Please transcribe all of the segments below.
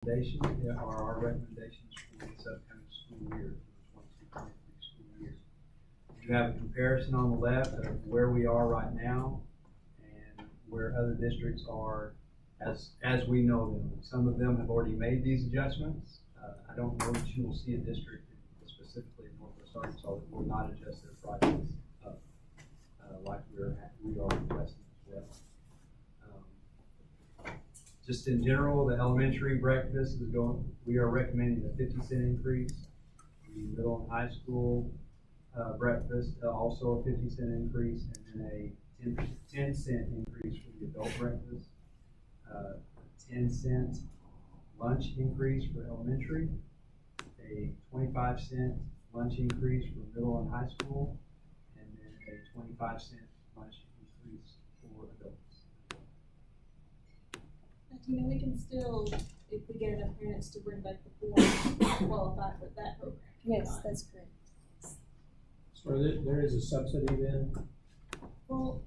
Recommendations are our recommendations for this upcoming school year, for the 22-23 school year. You have a comparison on the left of where we are right now and where other districts are as we know them. Some of them have already made these adjustments. I don't know that you will see a district specifically in Northwest Arkansas that will not adjust their prices up like we are adjusting as well. Just in general, the elementary breakfast is we are recommending a 50-cent increase. The middle and high school breakfast, also a 50-cent increase, and then a 10-cent increase for the adult breakfast. 10-cent lunch increase for elementary, a 25-cent lunch increase for middle and high school, and then a 25-cent lunch increase for adults. You know, we can still, if we get enough parents to bring back the form, qualify for that program. Yes, that's correct. So there is a subsidy then? Well,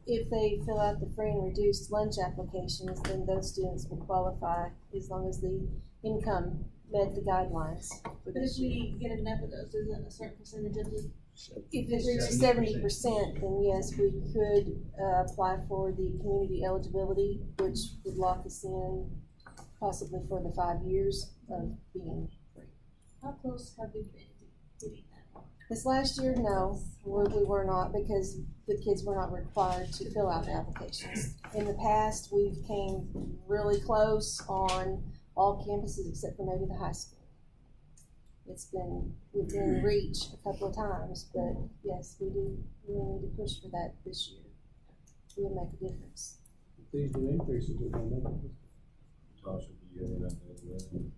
if they fill out the free and reduced lunch applications, then those students will qualify as long as the income met the guidelines for But if this year. we get enough of those, isn't a certain percentage of the, If it reaches 70%, then yes, we could apply for the community eligibility, which would lock us in possibly for the 5 years of being free. how close have we been to getting that? This last year, no, we were not, because the kids were not required to fill out the applications. In the past, we've came really close on all campuses except for maybe the high school. We've been in reach a couple of times, but yes, we really need to push for that this year. It will make a difference. If these new increases are going up. Tasha, do you have anything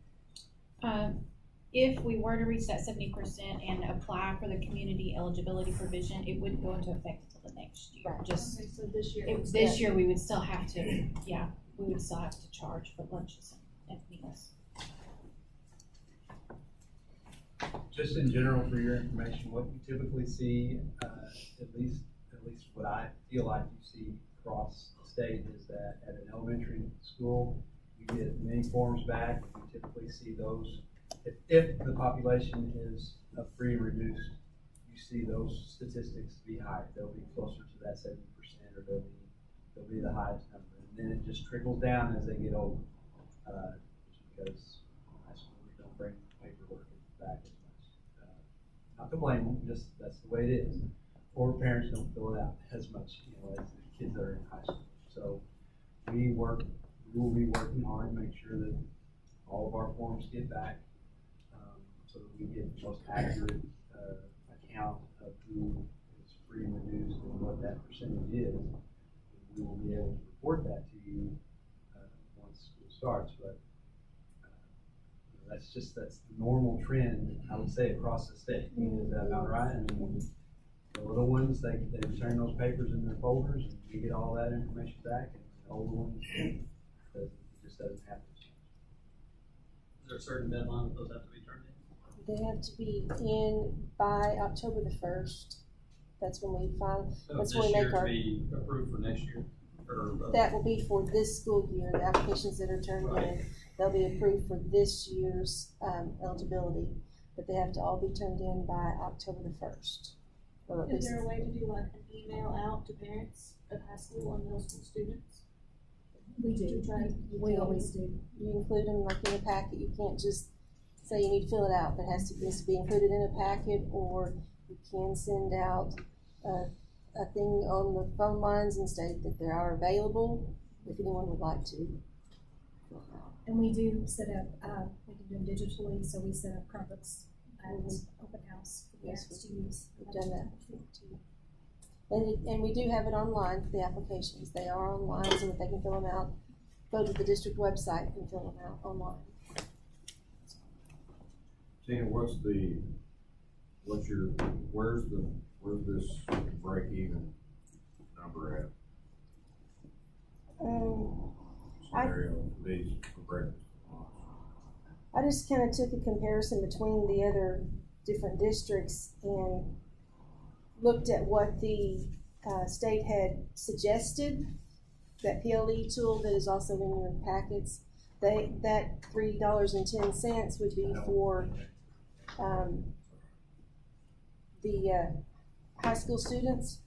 to add? If we were to reach that 70% and apply for the community eligibility provision, it wouldn't go into effect until the next year. Right. Just Okay, so this year. this year, we would still have to, we would still have to charge for lunches and meals. Just in general, for your information, what you typically see, at least what I feel like you see across the state, is that at an elementary school, you get many forms back, and you typically see those. If the population is free and reduced, you see those statistics be higher. They'll be closer to that 70%, or they'll be the highest number. And then it just trickles down as they get older, because high school, we don't bring paperwork back as much. Not to blame them, just that's the way it is. Or parents don't fill it out as much, as the kids are in high school. So we will be working hard to make sure that all of our forms get back, so that we get the most accurate account of who is free and reduced and what that percentage is. We will be able to report that to you once school starts, but that's the normal trend, I would say, across the state. Is that about right? I mean, the little ones, they return those papers in their folders, and we get all that information back, and the older ones, it just doesn't happen. Is there a certain deadline that those have to be turned in? They have to be in by October the 1st. That's when we file. So That's this when we year make to our. be approved for next year? Or, That will be for this school year. The applications that are turned in, they'll be approved for this year's eligibility, but they have to all be turned in by October the 1st. Or at Is least there a way to do like an email out to parents of high school and middle school students? we do. To try to We always do. You include them like in a packet. You can't just say you need to fill it out. That needs to be included in a packet, or you can send out a thing on the phone lines and state that they are available if anyone would like to. And we do set up, we can do them digitally, so we set up Chromebooks at open house for Yes, parents to use. We've done that before too. And we do have it online, the applications. They are online so that they can fill them out. Go to the district website and fill them out online. Tina, where's this break even number at? Scenario for these for breakfast. I just kind of took a comparison between the other different districts and looked at what the state had suggested, that PLE tool that is also in your packets. that $3.10 would be for, the high school students.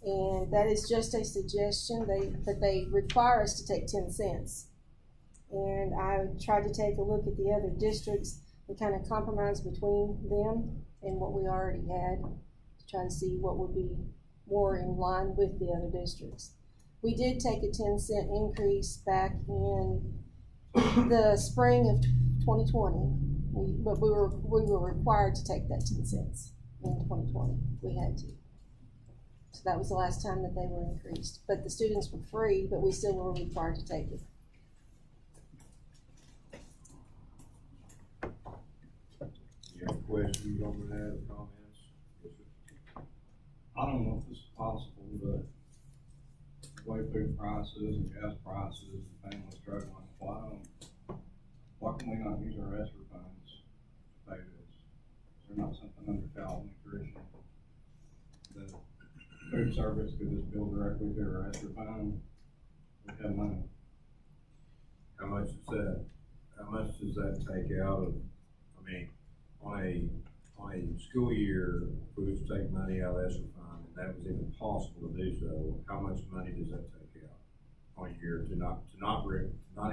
And that is just a suggestion, but they require us to take 10 cents. And I tried to take a look at the other districts and kind of compromise between them and what we already had to try to see what would be more in line with the other districts. We did take a 10-cent increase back in the spring of 2020, but we were required to take that 10 cents in 2020. We had to. So that was the last time that they were increased. But the students were free, but we still were required to take it. You have questions on that or comments? Yes, sir. I don't know if this is possible, but the way food prices and gas prices and families struggling, why can we not use our ESSER funds to pay this? Is there not something under child nutrition that food service could just bill directly to our ESSER fund? We have money. How much does that take out of, I mean, on a school year, if we was to take money out of ESSER fund, and that was even possible to do so, how much money does that take out on a year to not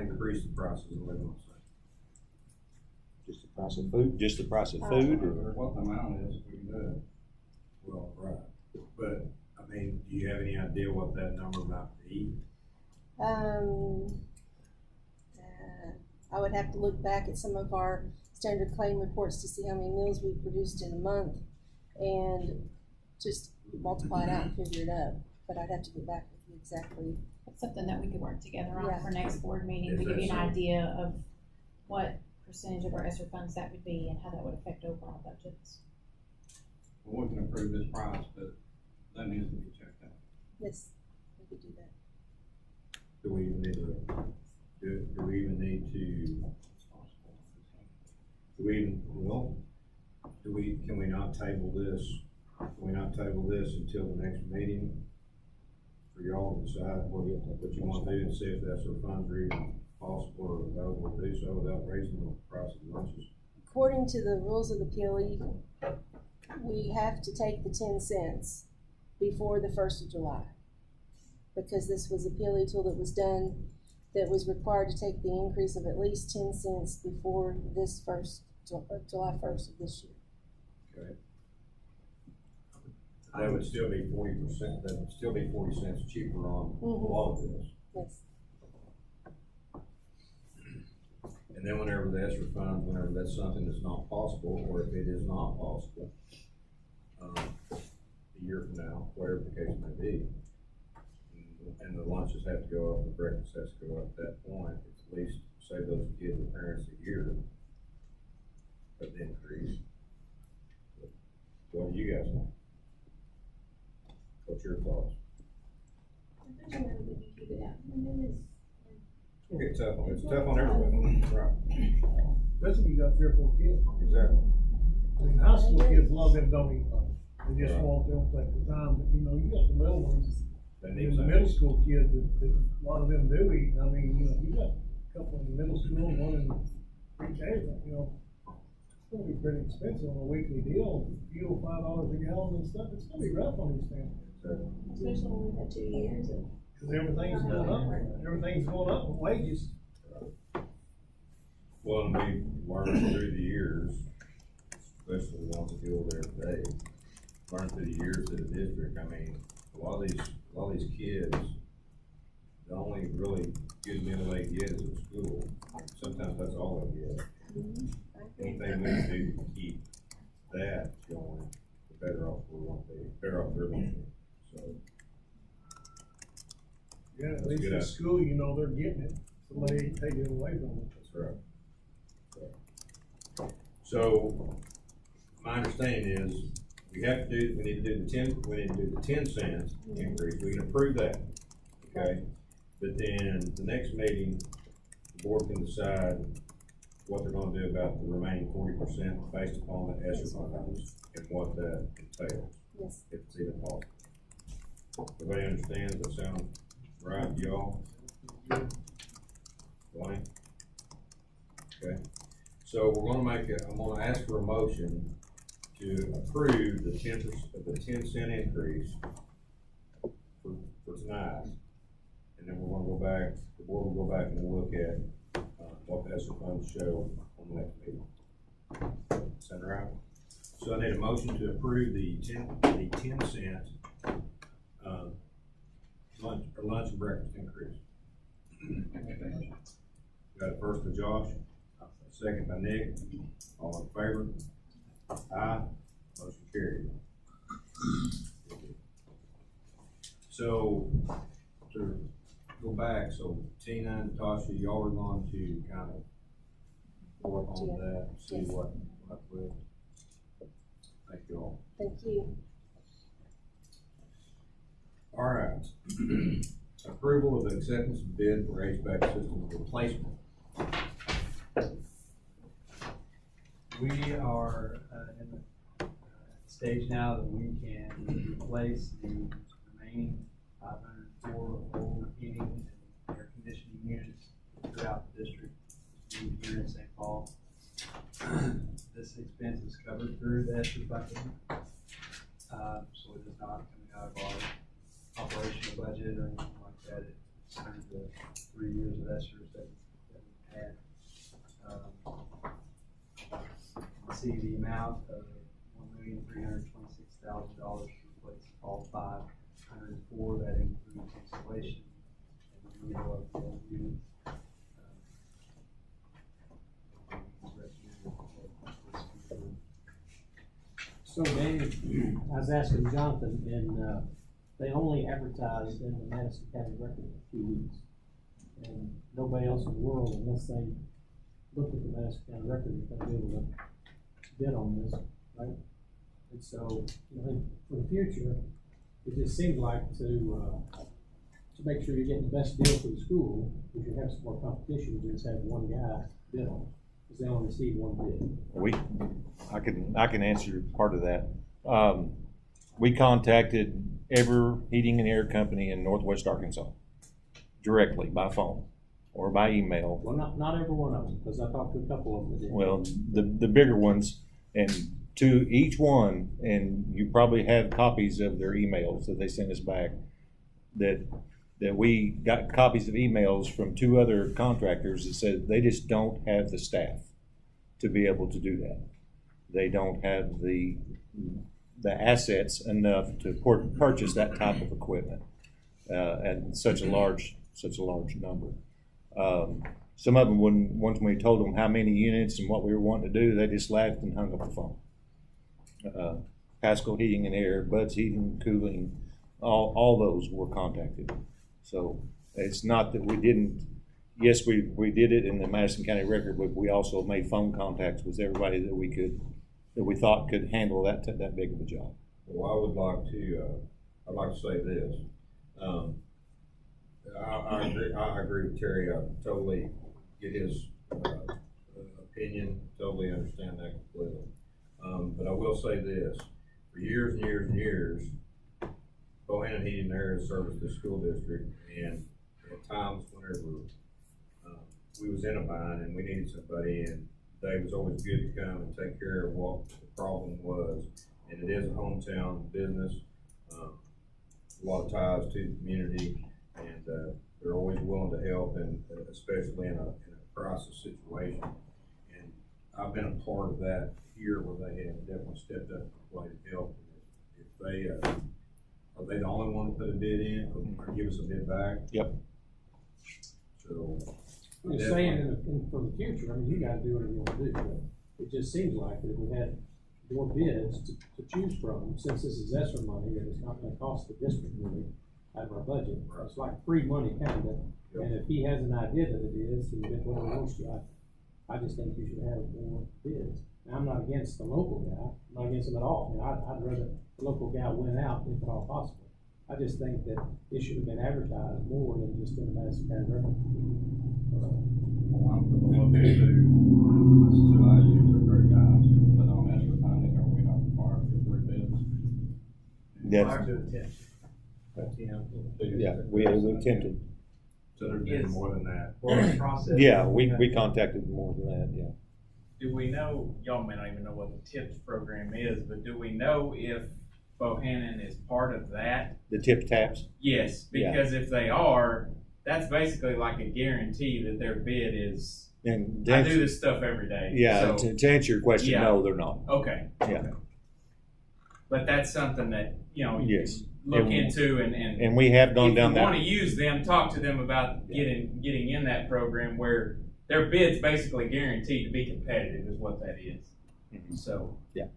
increase the prices of living on site? Just the price of food? Just the price of food, Or or? what the amount is, if we can do it. Well, right, but, I mean, do you have any idea what that number might be? I would have to look back at some of our standard claim reports to see how many meals we produced in a month and just multiply it out and figure it up. But I'd have to get back with you exactly. It's something that we could work together Yeah. on for next board meeting Is to give that you an so? idea of what percentage of our ESSER funds that would be and how that would affect overall budgets. Well, we can approve this price, but that needs to be checked out. Yes, we could do that. Do we even need to, do we even need to, can we not table this? Can we not table this until the next meeting? For y'all to decide what you want to do and see if that's our funds are even possible or available to do so without raising the price of lunches. According to the rules of the PLE, we have to take the 10 cents before the 1st of July. Because this was a PLE tool that was done, that was required to take the increase of at least 10 cents before this July 1st of this year. Okay. That would still be 40%, that would still be 40 cents cheaper on a lot of this. Yes. And then whenever the ESSER funds, whenever that's something that's not possible, or if it is not possible, a year from now, whatever the case may be, and the lunches have to go up, the breakfast has to go up at that point, it's at least save those kids and parents a year of the increase. What do you guys want? What's your thoughts? It's tough on everyone, right? Especially you got 3 or 4 kids. Exactly. I mean, high school kids, a lot of them don't eat lunch. They just want, they don't take the time, but you know, you got the little ones. They And need the some. middle school kids, that a lot of them do eat. I mean, you know, you got a couple in middle school, one in pre-K, you know. It's gonna be pretty expensive on a weekly deal. Fuel $5 a gallon and stuff, it's gonna be rough on these families. Especially when we've had 2 years of. Cause everything's going up with wages. Well, and we learned through the years, especially the ones that deal there today, learned through the years of the district, I mean, a lot of these kids, the only really good meal they get is at school. Sometimes that's all they get. Anything we can do to keep that going, the better off we want to be, better off we're going to be, so. Yeah, at That's least good. in school, you know, they're getting it, somebody ain't taking it away from them. That's right. So, my understanding is, we need to do the 10 cents increase, we can approve that, okay? But then, the next meeting, the board can decide what they're gonna do about the remaining 40% based upon the ESSER funds and what that entails, Yes. if it's even possible. Everybody understands, that sound right, y'all? Dwayne? Okay, so I'm gonna ask for a motion to approve the 10 cent increase for tonight. And then we're gonna go back, the board will go back and look at, what the ESSER funds show on the next meeting. Sound right? So I need a motion to approve the 10 cent, lunch and breakfast increase. Got a first by Josh, second by Nick, all in favor? Aye, motion carried. So, to go back, so Tina and Tasha, y'all are going to kind of work on that, see Yes. what will. Thank you all. Thank you. All right. Approval of acceptance of bid for HVAC system replacement. We are in the stage now that we can replace the remaining 504 old heating and air conditioning units throughout the district here in St. Paul. This expense is covered through the ESSER funding, so it is not coming out of our operational budget or anything like that. It's through the 3 years of ESSER that we've had. You can see the amount of $1,326,000 to replace all 504. That includes installation and removal of the old units. So Dave, I was asking Jonathan, and they only advertised in the Madison County Record for a few weeks. And nobody else in the world, unless they look at the Madison County Record, is gonna be able to bid on this, right? And so, I think for the future, it just seems like to make sure you're getting the best deal for the school, we should have some more competition, than just have one guy bid on it, because they only receive one bid. I can answer part of that. We contacted every heating and air company in Northwest Arkansas directly by phone or by email. Well, not every one of them, because I talked to a couple of them that did. Well, the bigger ones, and to each one, and you probably have copies of their emails that they sent us back, that we got copies of emails from 2 other contractors that said they just don't have the staff to be able to do that. They don't have the assets enough to purchase that type of equipment, and such a large number. Some of them, once we told them how many units and what we were wanting to do, they just laughed and hung up the phone. Pascal Heating and Air, Bud's Heating and Cooling, all those were contacted. So it's not that we didn't. Yes, we did it in the Madison County Record, but we also made phone contacts with everybody that we thought could handle that big of a job. Well, I would like to, I'd like to say this. I agree with Terry. I totally get his opinion, totally understand that completely. But I will say this, for years and years and years, Bohannon Heating and Air has serviced the school district, and at times whenever we was in a bind and we needed somebody, and Dave was always good to come and take care of what the problem was. And it is a hometown business, a lot of ties to the community, and they're always willing to help, and especially in a crisis situation. And I've been a part of that here where they have definitely stepped up to play to help. If they are they the only one to put a bid in or give us a bid back? Yep. So I'm just saying, for the future, I mean, you guys do whatever you want to do, but it just seems like that if we had more bids to choose from, since this is ESSER money, and it's not gonna cost the district really out of our budget. It's like free money kind of, and if he has an idea that it is, then bid whatever he wants to. I just think you should have more bids. Now, I'm not against the local guy, I'm not against him at all. I mean, I'd rather the local guy win out if at all possible. I just think that it should have been advertised more than just in the Madison County Record. Well, I'm for the local too. That's 2 I use, are great guys, but on ESSER funding, are we not required for 3 bids? Yes. Prior to the 10. Yeah, we attempted. So there's been more than that. Well, the process. Yeah, we contacted more than that, yeah. Do we know, y'all may not even know what the TIPS program is, but do we know if Bohannon is part of that? The tip taps, Yes, Yeah. because if they are, that's basically like a guarantee that their bid is, and I do this stuff every day. yeah, so- to answer your question, Yeah. no, they're not. Okay. Yeah. Okay. But that's something that, you know, you Yes. can look And- into and And we have gone down if you wanna that, use them, talk to them about getting in that program where their bid's basically guaranteed to be competitive is what that is. Mhm. So, Yeah,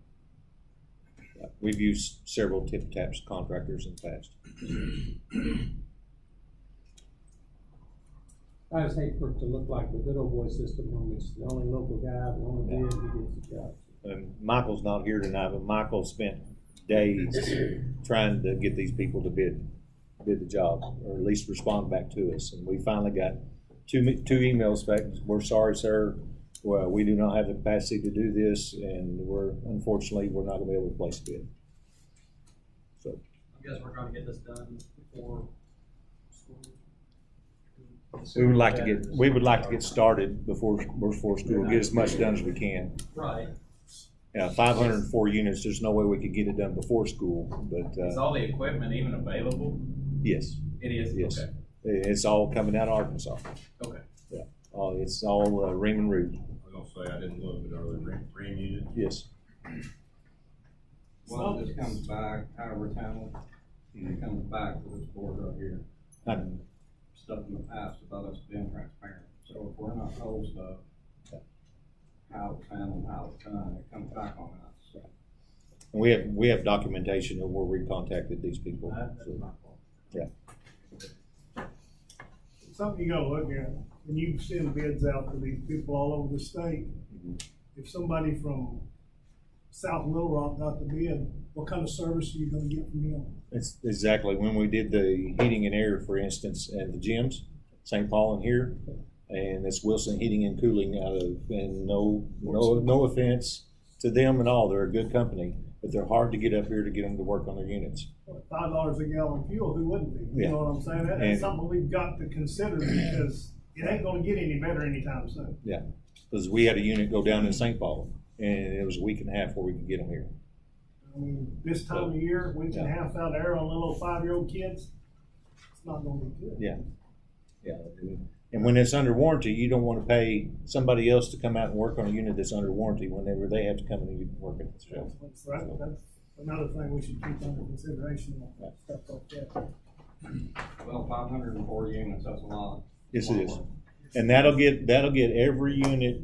we've used several tip taps contractors in the past. I just hate for it to look like the good old boy system when it's the only local guy, the only bid who gets the job. Michael's not here tonight, but Michael spent days trying to get these people to bid the job, or at least respond back to us. And we finally got two emails back. We're sorry, sir. Well, we do not have the capacity to do this, and unfortunately, we're not gonna be able to place a bid. So, I guess we're trying to get this done before school. we would like to get started before school, get as much done as we can. Right. 504 units, there's no way we could get it done before school, but, is all the equipment even available? yes, It is? Yes. Okay. it's all coming out of Arkansas. Okay. It's all Ream and Root. I was gonna say, I didn't look, but are there green units? Yes. Well, this comes back, however talent, it comes back to this board right here. And stuff in the past about us being transparent. So if we're not told stuff, how it's handled, how it's done, it comes back on us. And we have documentation of where we contacted these people. That's So, my fault. yeah. Something you gotta look at, when you send bids out to these people all over the state, if somebody from South Little Rock got the bid, what kind of service are you gonna get from them? It's exactly when we did the heating and air, for instance, at the gyms, St. Paul and here, and it's Wilson Heating and Cooling out of, and no offense to them at all, they're a good company, but they're hard to get up here to get them to work on their units. $5 a gallon fuel, who wouldn't be? You know what I'm saying? That's And- something we've got to consider because it ain't gonna get any better anytime soon. Yeah, because we had a unit go down in St. Paul, and it was a week and a half before we could get them here. I mean, this time of year, week and a half out there on little 5-year-old kids, it's not gonna be good. Yeah. And when it's under warranty, you don't want to pay somebody else to come out and work on a unit that's under warranty whenever they have to come in and work it themselves. That's another thing we should keep under consideration, stuff like that. Well, 504 units, that's a lot. Yes, it is. And that'll get every unit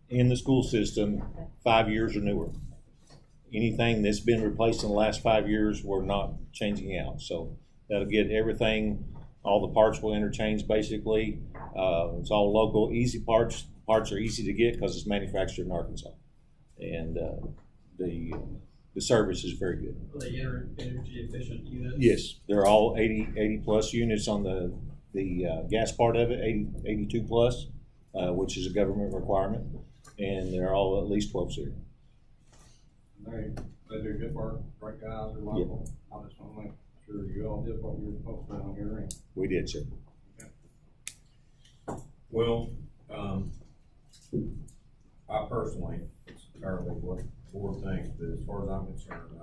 in the school system 5 years or newer. Anything that's been replaced in the last 5 years, we're not changing out. So that'll get everything, all the parts will interchange basically. It's all local, easy parts. Parts are easy to get because it's manufactured in Arkansas. And the service is very good. Are they energy efficient units? Yes, they're all 80 plus units on the gas part of it, 82 plus, which is a government requirement, and they're all at least 12 series. They do good work, great guys, reliable. I just wanna make sure you all did what you were supposed to on your end. We did, sir. Well, I personally, it's entirely what the board thinks, but as far as I'm concerned,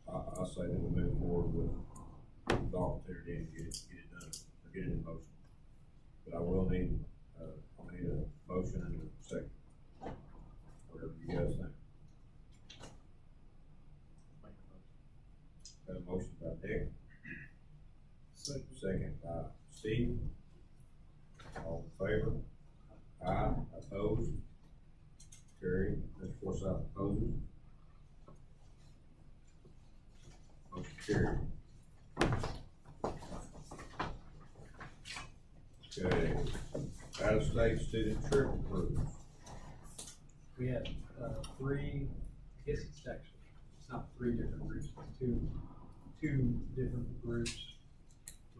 I say that we move forward with the opportunity and get it done, or get it in motion. But I will need, I'll need a motion and a second, whatever you guys think. Got a motion by Dick. Second by Steve. All in favor? Aye. Opposed? Carried. Mr. Forsythe opposes. Motion carried. Okay. Out-of-state student trip approved. We had, three, I guess it's actually, it's not three different groups, it's two different groups,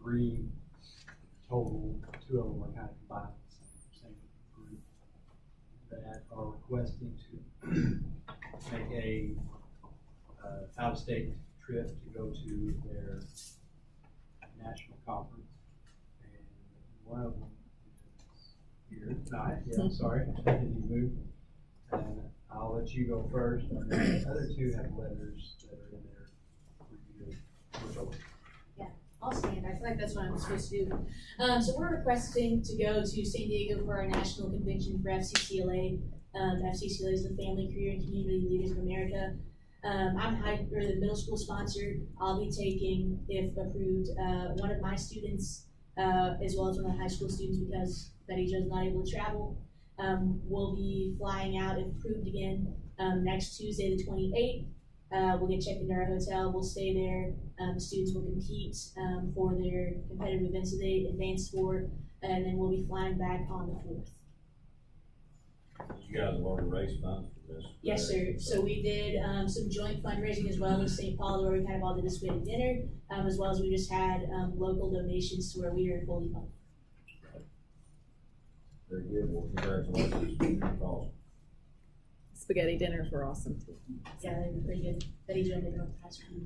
three total, two of them are kind of combined in the same group that are requesting to make a, out-of-state trip to go to their national conference. And one of them I'm sorry, you move. And I'll let you go first, and then the other two have letters that are in there for you to look over. I'll stand, I feel like that's what I'm supposed to do. So we're requesting to go to San Diego for our national convention for FCCLA. FCCLA is the Family, Career, and Community Leaders of America. I'm the middle school sponsor. I'll be taking, if approved, one of my students, as well as one of the high school students, because Betty Jo's not able to travel. We'll be flying out, if approved again, next Tuesday, the 28th. We'll get checked into our hotel, we'll stay there, the students will compete, for their competitive events that they advanced for, and then we'll be flying back on the 4th. You guys have already raised funds for this? Yes, sir. So we did, some joint fundraising as well with St. Paul, where we kind of all did a squid dinner, as well as we just had, local donations to where we are fully funded. Very good, well, congratulations, awesome. Spaghetti dinners were awesome too. Yeah, they were pretty good. Betty Jo made them last week.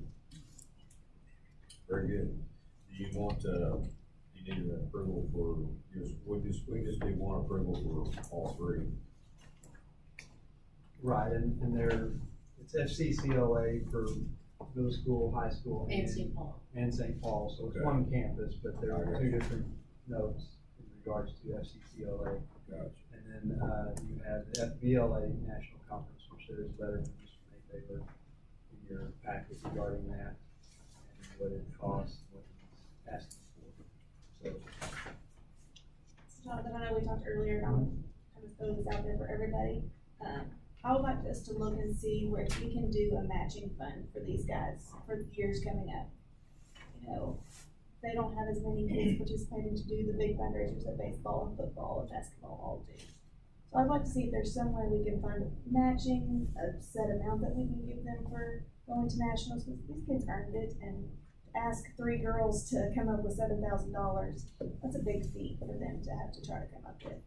Very good. Do you want, you need an approval for, we just need one approval for all three. Right, and it's FCCLA for middle school, high school, And St. Paul. and St. Paul, so it's Okay. one campus, but there are Okay. two different notes in regards to FCCLA. Gotcha. And then, you have the FBLA National Conference, which there is a letter from Mr. Mayfaber in your packet regarding that, and what it costs, what he's asking for. So, So Jonathan, I know we talked earlier, and I'll kind of throw this out there for everybody. I would like us to look and see where we can do a matching fund for these guys for the years coming up. You know, they don't have as many kids participating to do the big fundraisers that baseball and football and basketball all do. So I'd like to see if there's some way we can find matching, a set amount that we can give them for going to nationals, because these kids earned it, and to ask 3 girls to come up with $7,000, that's a big feat for them to have to try to come up with.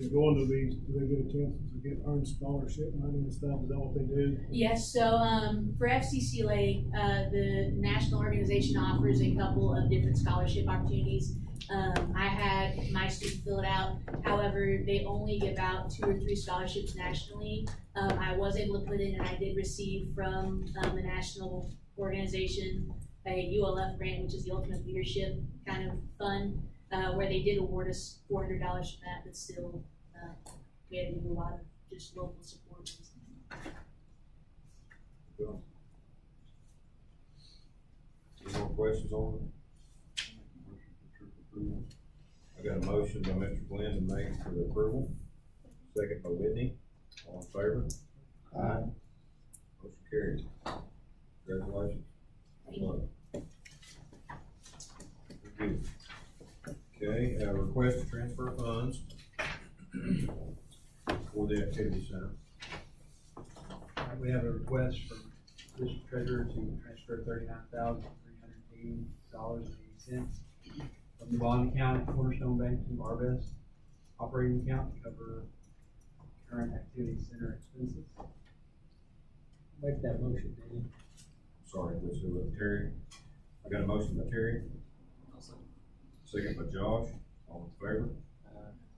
And going to these, do they get a chance to get earned scholarship money and stuff, is that what they do? Yes, so for FCCLA, the national organization offers a couple of different scholarship opportunities. I had my student fill it out, however, they only give out 2 or 3 scholarships nationally. I was able to put in, and I did receive from the national organization a ULF grant, which is the Ultimate Leadership kind of fund, where they did award us $400 from that, but still, we had to do a lot of just local support. Cool. Any more questions on it? I got a motion by Mr. Glenn to make for the approval, second by Whitney, all in favor? Aye. Motion carried. Congratulations. Thank you. Good. Okay, request to transfer funds for the activity center. we have a request from district treasurer to transfer $39,380.80 from the bond account at Cornerstone Bank to Arbest operating account to cover current activity center expenses. Make that motion, Danny. Sorry, let's do it, Terry. I got a motion by Terry, second by Josh, all in favor?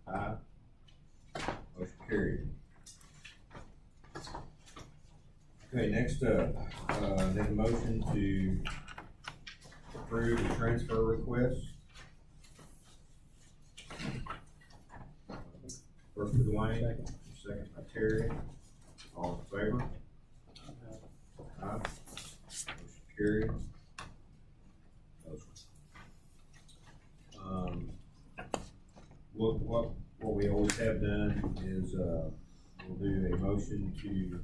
Aye. Motion carried. Okay, next up, need a motion to approve the transfer request. First by Dwayne, second by Terry, all in favor? Aye. Motion carried. What we always have done is, we'll do a motion to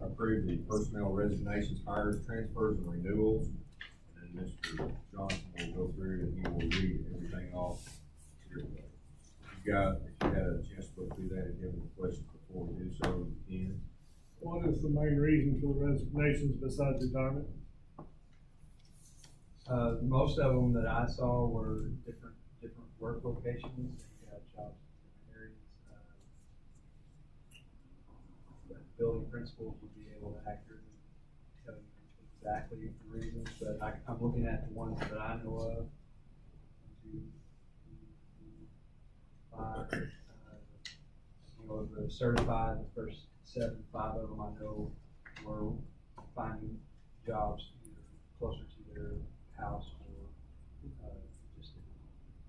approve the personnel resignations, hires, transfers, and renewals. And then Mr. Johnson will go through and he will read everything off. If you had a chance to look through that and have any questions before we do so, you can. What is the main reason for the resignations besides retirement? Most of them that I saw were different work locations. You got jobs in different areas. Building principals would be able to accurately tell you exactly the reasons, but I'm looking at the ones that I know of. You know, the certified, the first 5 of them I know were finding jobs either closer to their house or, just.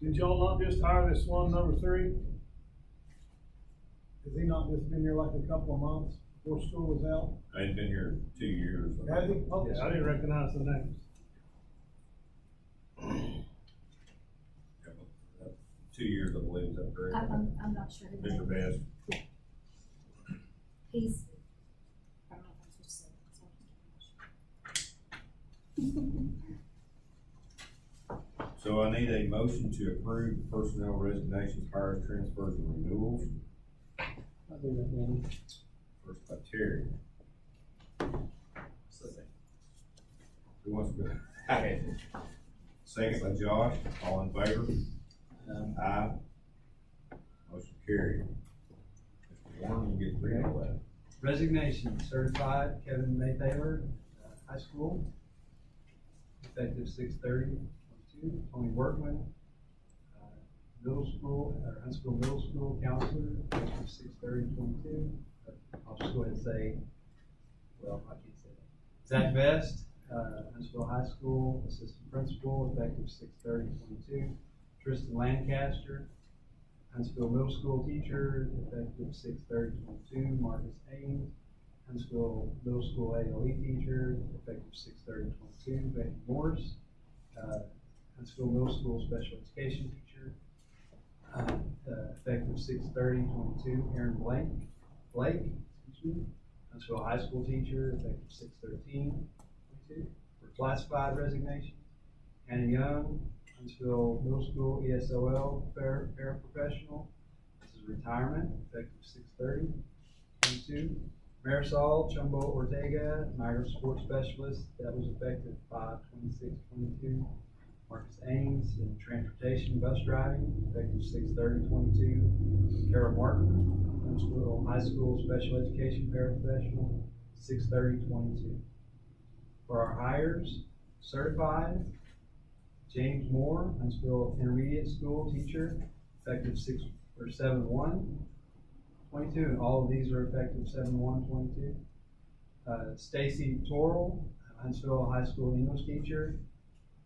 Did y'all not just hire this one, number 3? Has he not just been here like a couple of months before school was out? I've been here 2 years. Has he? Okay, I didn't recognize the names. 2 years, I believe, is that correct? I'm not sure. Mr. Bass? He's, I don't know if I'm supposed to say. So I need a motion to approve personnel resignations, hires, transfers, and renewals. I'll do that, Danny. First by Terry. Who wants to go? Second by Josh, all in favor? Aye. Motion carried. Mr. Warren, you get to read all that. Resignation, certified Kevin Maythaler, high school, effective 6/30/22. Tony Workman, middle school, or Huntsville Middle School counselor, effective 6/30/22. I'll just go ahead and say, well, I can't say that. Zach Best, Huntsville High School assistant principal, effective 6/30/22. Tristan Lancaster, Huntsville Middle School teacher, effective 6/30/22. Marcus Ames, Huntsville Middle School ALE teacher, effective 6/30/22. Becky Morris, Huntsville Middle School special education teacher, effective 6/30/22. Aaron Blake, Huntsville High School teacher, effective 6/13/22. For classified resignation, Hannah Young, Huntsville Middle School ESOL paraprofessional. This is retirement, effective 6/30/22. Marisol Chumbo Ortega, migrant sports specialist, that was effective 5/26/22. Marcus Ames in transportation bus driving, effective 6/30/22. Carol Martin, Huntsville High School special education paraprofessional, 6/30/22. For our hires, certified, James Moore, Huntsville Intermediate School teacher, effective 7/1/22, and all of these are effective 7/1/22. Stacy Torrell, Huntsville High School English teacher.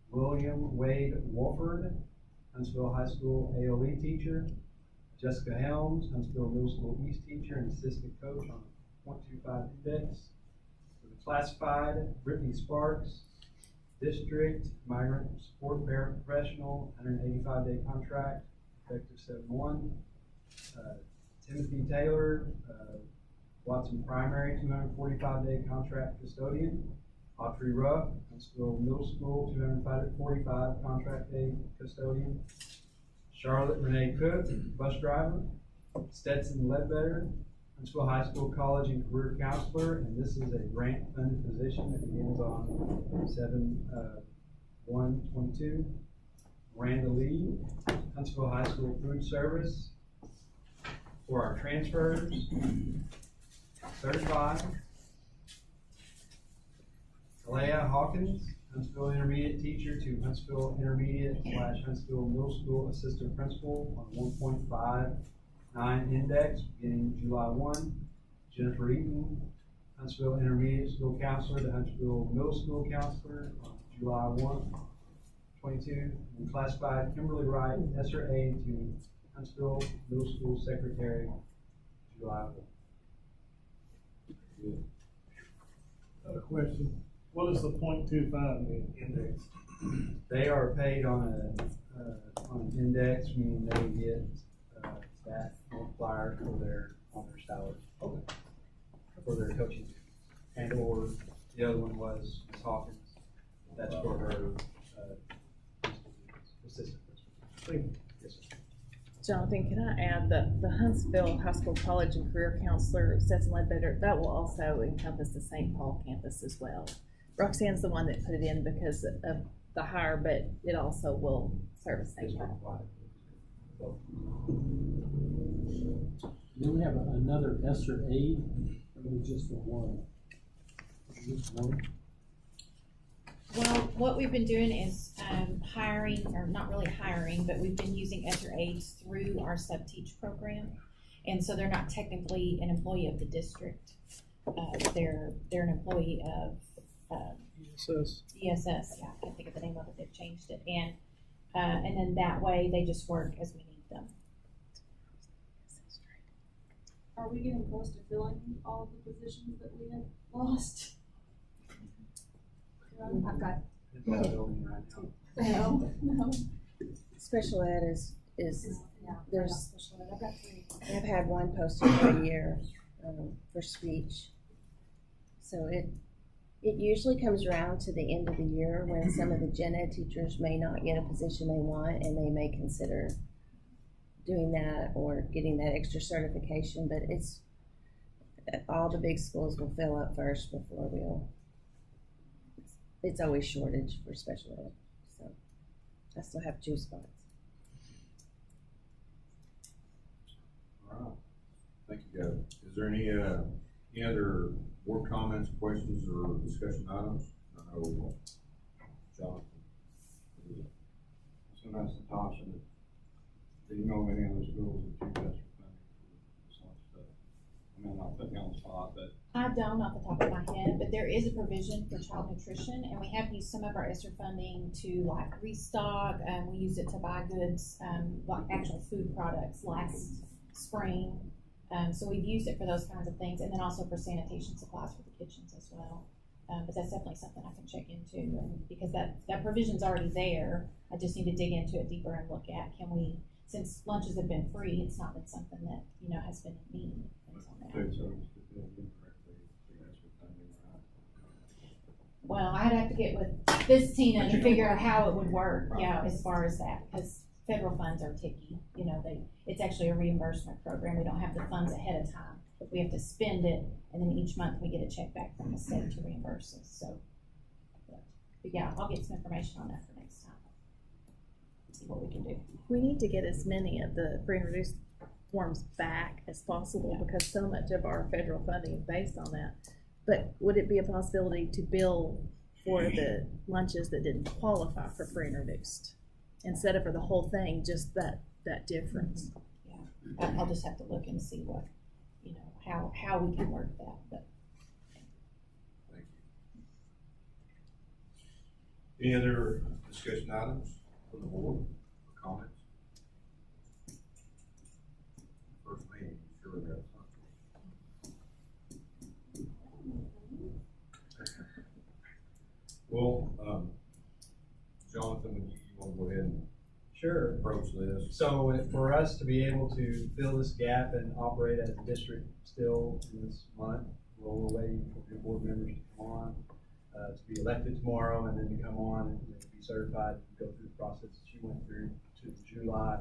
William Wade Wolford, Huntsville High School AOE teacher. Jessica Helms, Huntsville Middle School East teacher and assistant coach on .25 index. For the classified, Brittany Sparks, district migrant support paraprofessional, 185-day contract, effective 7/1. Timothy Taylor, Watson Primary, 245-day contract custodian. Audrey Ruff, Huntsville Middle School, 245 contract day custodian. Charlotte Renee Cook, bus driver. Stetson Ledbetter, Huntsville High School College and Career Counselor, and this is a grant-funded position that begins on 7/1/22. Miranda Lee, Huntsville High School Food Service. For our transfers, certified, Kalea Hawkins, Huntsville Intermediate teacher to Huntsville Intermediate / Huntsville Middle School assistant principal on 1.59 index beginning July 1. Jennifer Eaton, Huntsville Intermediate School counselor to Huntsville Middle School counselor on July 1/22. And classified Kimberly Wright, SRA to Huntsville Middle School secretary, July 1. Another question. What is the .25 index? They are paid on an index, meaning they get that multiplier on their salary. Okay. For their coaching. And or the other one was Ms. Hawkins. That's for her assistant principal. Yes, sir. Jonathan, can I add that the Huntsville High School College and Career Counselor, Stetson Ledbetter, that will also encompass the St. Paul campus as well. Roxanne's the one that put it in because of the hire, but it also will service St. Paul. Do we have another S or A, or just the one? Just one? Well, what we've been doing is, hiring, or not really hiring, but we've been using ESER aides through our sub-teach program. And so they're not technically an employee of the district. They're an employee of, ESS. ESS, yeah, I can't think of the name of it, they've changed it. And then that way, they just work as we need them. Are we getting close to filling all of the positions that we have lost? I've got, It's all building right now. No. Special ed is, yeah, there's, special ed. I've got 3. I've had one posted for a year, for speech. So it usually comes around to the end of the year when some of the gen ed teachers may not get a position they want, and they may consider doing that or getting that extra certification, but all the big schools will fill up first before it's always shortage for special ed, so I still have 2 spots. All right, thank you, guys. Is there any other board comments, questions, or discussion items? I know, Jonathan. Sometimes the option that, do you know of any other schools that you guys are planning for this lunch stuff? I mean, I'm not putting you on the spot, but I don't off the top of my head, but there is a provision for child nutrition, and we have used some of our ESSER funding to like restock. We used it to buy goods, like actual food products last spring. So we've used it for those kinds of things, and then also for sanitation supplies for the kitchens as well. But that's definitely something I can check into, and because that provision's already there, I just need to dig into it deeper and look at, can we, since lunches have been free, it's not been something that, has been in need. Things on that. food service could be indirectly, you guys are funding, right? Well, I'd have to get with this Tina to figure out how it would work, as far as that, because federal funds are ticky, it's actually a reimbursement program, we don't have the funds ahead of time. We have to spend it, and then each month we get a check back from the state to reimburse us, so. But yeah, I'll get some information on that for next time. See what we can do. We need to get as many of the free and reduced forms back as possible because so much of our federal funding is based on that. But would it be a possibility to bill for the lunches that didn't qualify for free and reduced? Instead of for the whole thing, just that difference? Yeah, I'll just have to look and see what, how we can work that, but. Thank you. Any other discussion items from the board or comments? First meeting, sure we got something. Well, Jonathan, you want to go ahead and Sure. approach this? So for us to be able to fill this gap and operate as a district still in this month, we're waiting for your board members to come on, to be elected tomorrow, and then to come on and be certified, and go through the process that you went through to the July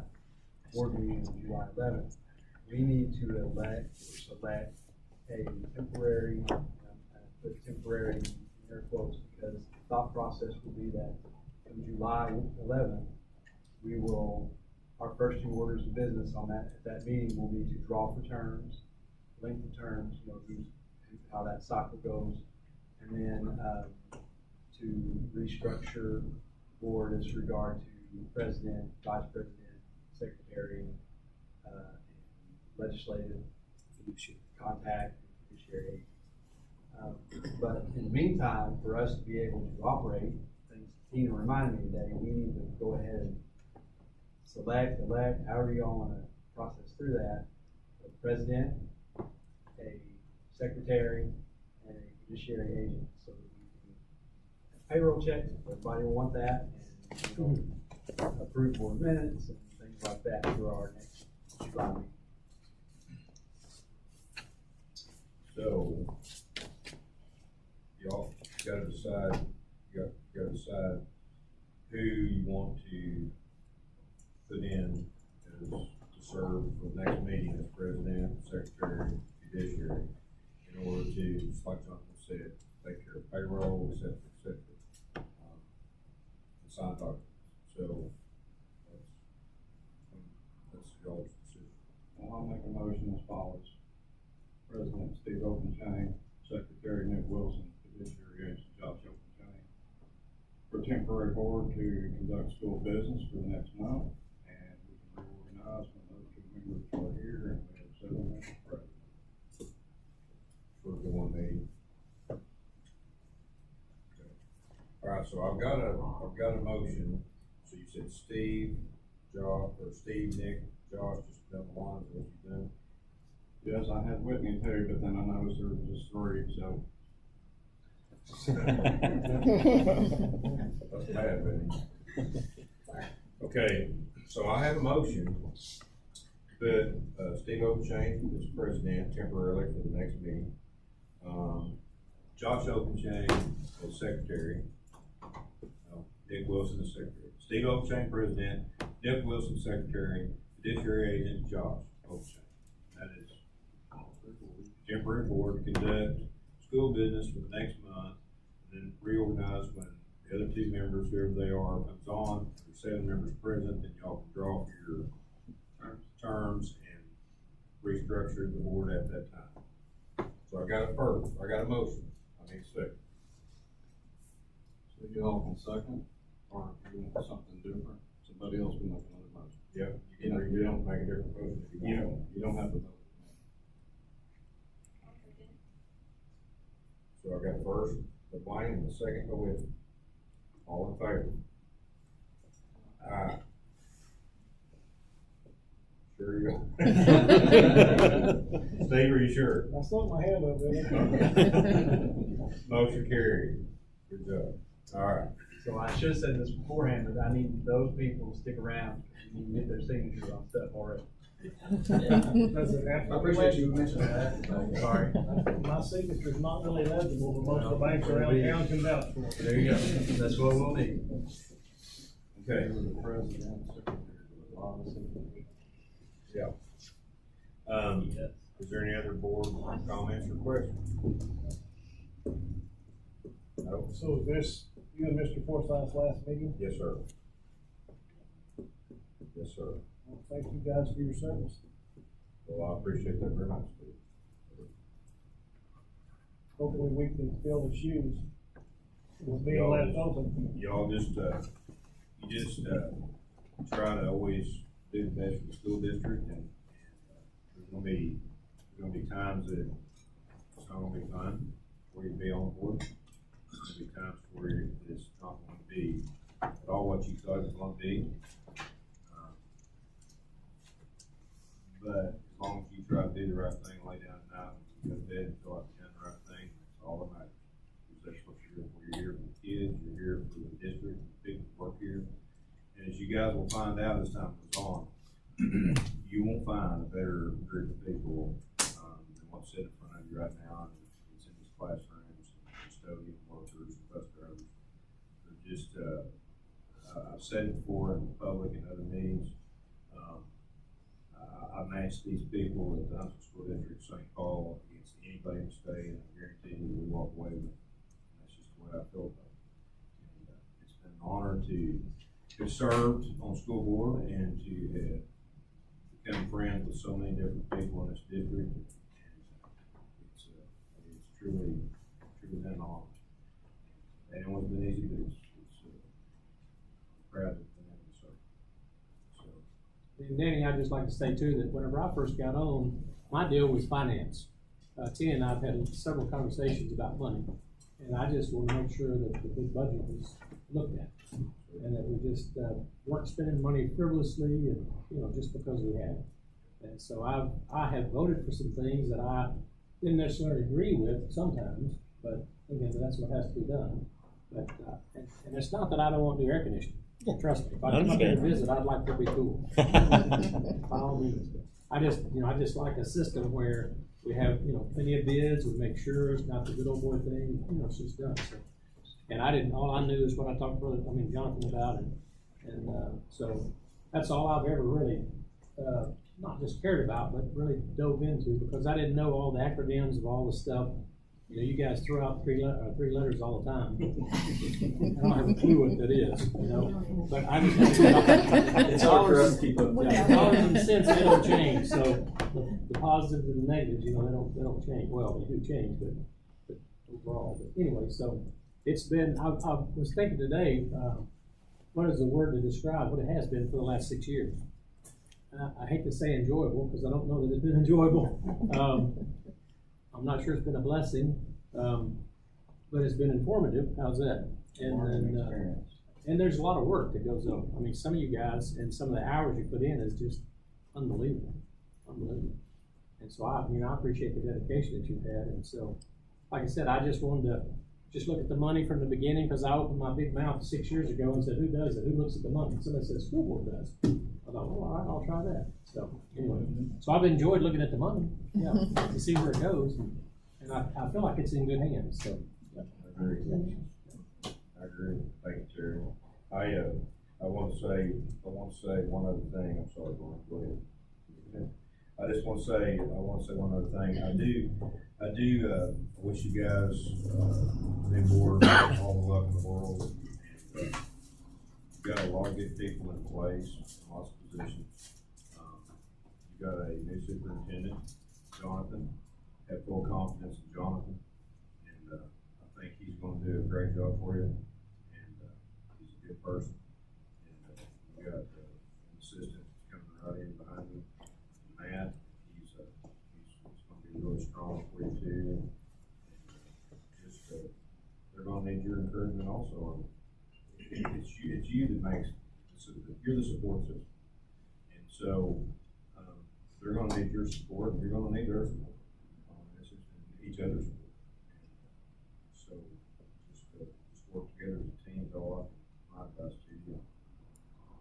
board meeting on July 11th. We need to elect or select a temporary, put temporary in air quotes, because the thought process will be that on July 11th, our first 2 orders of business at that meeting will be to draw for terms, length of terms, how that cycle goes, and then to restructure board as regard to president, vice president, secretary, legislative contact, fiduciary. But in the meantime, for us to be able to operate, things Tina reminded me today, we need to go ahead and select, elect, however you all want to process through that, a president, a secretary, and a fiduciary agent, so that we can payroll checks, everybody will want that, and approve board minutes and things like that through our next July meeting. So, y'all gotta decide, you gotta decide who you want to put in as to serve for the next meeting as president, secretary, fiduciary, in order to, just like Jonathan said, take care of payroll, et cetera, and sign documents. So, that's y'all's decision. Well, I'll make a motion as follows. President Steve Openchain, Secretary Nick Wilson, Fiduciary Agent Josh Openchain, temporary board to conduct school business for the next month, and we can reorganize when those two members are here, and we have 7 members present. For the one meeting. Okay. All right, so I've got a motion. So you said Steve, Josh, or Steve, Nick, Josh, just down the line, is what you done? Yes, I had Whitney too, but then I noticed there was just 3, so. That's bad, Benny. Okay, so I have a motion that, Steve Openchain is president temporarily for the next meeting. Josh Openchain as secretary. Dick Wilson is secretary. Steve Openchain president, Dick Wilson secretary, fiduciary agent Josh Openchain. That is temporary board to conduct school business for the next month, and then reorganize when the other 2 members, whoever they are, comes on. There's 7 members present, then y'all can draw for your terms and restructure the board at that time. So I got a motion. I need a second. So y'all can second, or if you want something different, somebody else can make another motion. Yep, you don't make a different motion if you want. You don't have to vote. So I got first, the Blaine, and the second, go with it. All in favor? Aye. Sure you are. Steve, are you sure? I stuck my hand up there. Motion carried. Good job. All right. So I should have said this beforehand, but I need those people to stick around, you can get their signatures on stuff already. That's an I appreciate you mentioning that. Sorry. My signature's not really legible, but most of the banks around town can vouch for it. There you go. That's what we'll need. Okay. The president, secretary, a lot of signatures. Yeah. Is there any other board comments or questions? No? So is this you and Mr. Forsythe's last meeting? Yes, sir. Yes, sir. Well, thank you guys for your service. Well, I appreciate that very much, Steve. Hopefully we can fill the shoes with being Y'all left just- open. Y'all just, try to always do the best for the school district, and there's gonna be times that it's not gonna be fun for you to be on board. There's gonna be times where it's not gonna be at all what you thought it was gonna be. But as long as you try to do the right thing, lay down at night, and go to bed and feel like you've done the right thing, that's all that matters. Because that's what you're here for. You're here for the kids, you're here for the district, the people who work here. And as you guys will find out as time goes on, you won't find a better group of people than what's sitting in front of you right now. And it's in these classrooms, and custodian workers, and bus drivers. They're just, I've said it before in public and other meetings. I match these people at the Huntsville School District, St. Paul, against anybody in the state, and I guarantee you we walk away with it. That's just the way I feel about it. And it's been an honor to have served on the school board and to have become friends with so many different people in this district. And it's truly been an honor. And it wasn't been easy, but it's proud of being able to serve. So. And Danny, I'd just like to say too, that whenever I first got on, my deal was finance. Tina and I've had several conversations about money, and I just want to make sure that the big budget was looked at. And that we just, weren't spending money frivolously and, just because we had it. And so I have voted for some things that I didn't necessarily agree with sometimes, but again, that's what has to be done. But, and it's not that I don't want to do air conditioning. Trust me, if I come up here to visit, I'd like to be cool. By all means. I just like a system where we have, plenty of bids, we make sure it's not the good old boy thing, it's just done. So, and all I knew is what I talked to Jonathan about, and so that's all I've ever really, not just cared about, but really dove into, because I didn't know all the acronyms of all the stuff. You guys throw out three letters all the time. I don't have a clue what that is, but I just, it's always, dollars and cents, they don't change, so the positives and the negatives, they don't change. Well, they do change, but overall, but anyway, so It's been, I was thinking today, what is the word to describe what it has been for the last 6 years? I hate to say enjoyable, because I don't know that it's been enjoyable. I'm not sure it's been a blessing, but it's been informative. How's that? And there's a lot of work that goes on. I mean, some of you guys and some of the hours you put in is just unbelievable, unbelievable. And so I appreciate the dedication that you've had. And so, like I said, I just wanted to just look at the money from the beginning, because I opened my big mouth 6 years ago and said, who does it? Who looks at the money? Somebody said, school board does. I thought, well, all right, I'll try that. So anyway, so I've enjoyed looking at the money, yeah, to see where it goes. And I feel like it's in good hands, so. Yeah. I agree. Thank you, Terry. I want to say one other thing. I'm sorry, go ahead. I want to say one other thing. I wish you guys, new board, all the luck in the world. You've got a lot of good people in place, lots of positions. You've got a new superintendent, Jonathan. Have full confidence in Jonathan, and I think he's going to do a great job for you. And he's a good person. And you got an assistant coming right in behind you, Matt. He's going to be really strong for you too. And just they're going to need your encouragement also. It's you that makes you're the support system, and so they're going to need your support, and you're going to need their support. Each other's support. So just work together as a team. Is all my advice to you.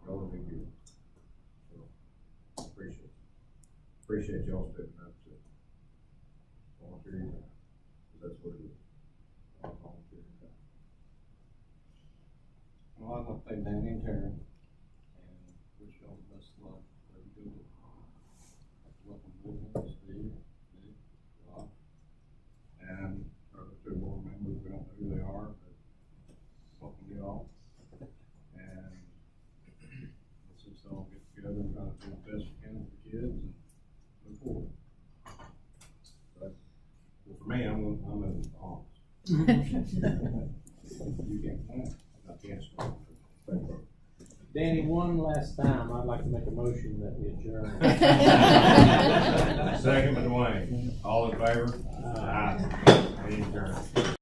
Y'all are big deal. So appreciate y'all stepping up to volunteer your time, because that's what it is. Volunteer your time. Well, I'd like to thank Danny and Terry, and wish y'all the best of luck. Very good. Welcome, Steve. And our two board members, we don't know who they are, but welcome to y'all. And let's just all get together and try to do the best we can for the kids and move forward. But, well, for me, I'm moving on. You can't plan. I can't start. Danny, one last time, I'd like to make a motion that we adjourn. Second by Dwayne. All in favor? Aye. Meeting adjourned.